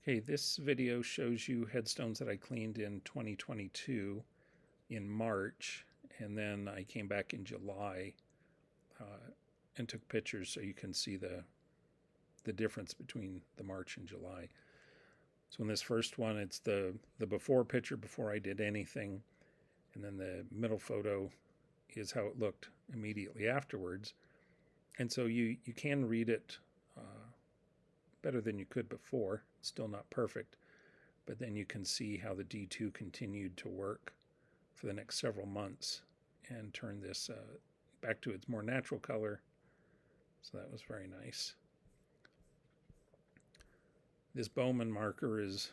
Okay, this video shows you headstones that I cleaned in 2022 in March, and then I came back in July and took pictures so you can see the difference between the March and July. So in this first one, it's the before picture before I did anything, and then the middle photo is how it looked immediately afterwards. And so you can read it better than you could before. It's still not perfect, but then you can see how the D2 continued to work for the next several months and turn this back to its more natural color. So that was very nice. This Bowman marker is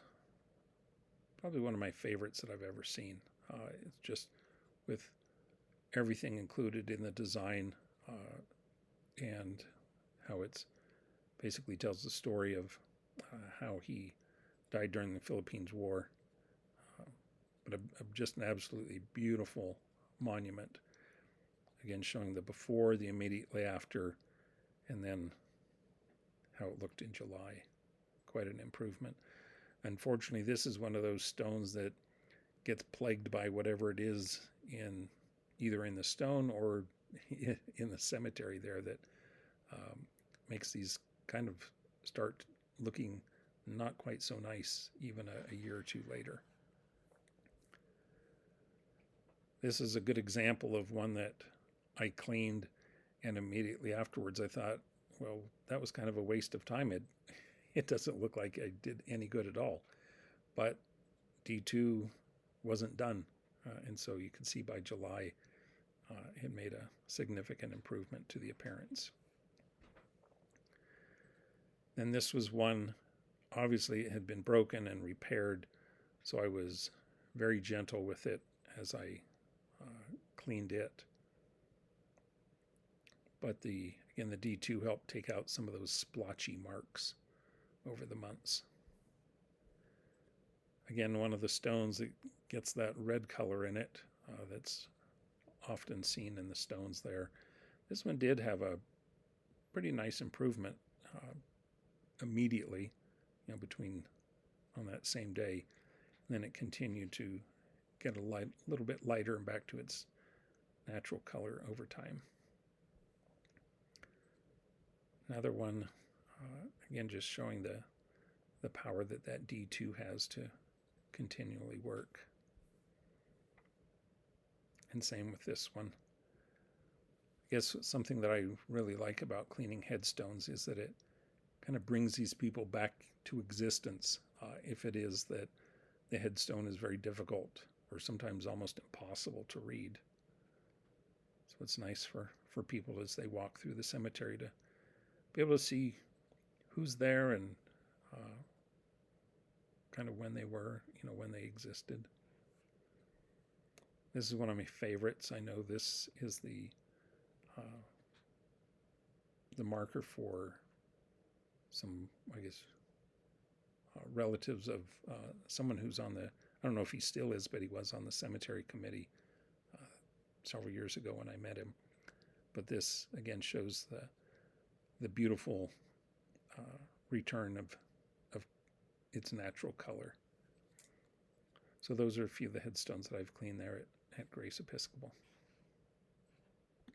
probably one of my favorites that I've ever seen. It's just with everything included in the design and how it's basically tells the story of how he died during the Philippines War. But just an absolutely beautiful monument. Again, showing the before, the immediately after, and then how it looked in July. Quite an improvement. Unfortunately, this is one of those stones that gets plagued by whatever it is either in the stone or in the cemetery there that makes these kind of start looking not quite so nice even a year or two later. This is a good example of one that I cleaned, and immediately afterwards I thought, well, that was kind of a waste of time. It doesn't look like I did any good at all. But D2 wasn't done, and so you can see by July it made a significant improvement to the appearance. And this was one, obviously it had been broken and repaired, so I was very gentle with it as I cleaned it. But again, the D2 helped take out some of those splotchy marks over the months. Again, one of the stones that gets that red color in it that's often seen in the stones there. This one did have a pretty nice improvement immediately, on that same day. And then it continued to get a little bit lighter and back to its natural color over time. Another one, again, just showing the power that D2 has to continually work. And same with this one. I guess something that I really like about cleaning headstones is that it kind of brings these people back to existence if it is that the headstone is very difficult or sometimes almost impossible to read. So it's nice for people as they walk through the cemetery to be able to see who's there and kind of when they were, when they existed. This is one of my favorites. I know this is the marker for some, I guess, relatives of someone who's on I don't know if he still is, but he was on the cemetery committee several years ago when I met him. But this, again, shows the beautiful return of its natural color. So those are a few of the headstones that I've cleaned there at Grace Episcopal.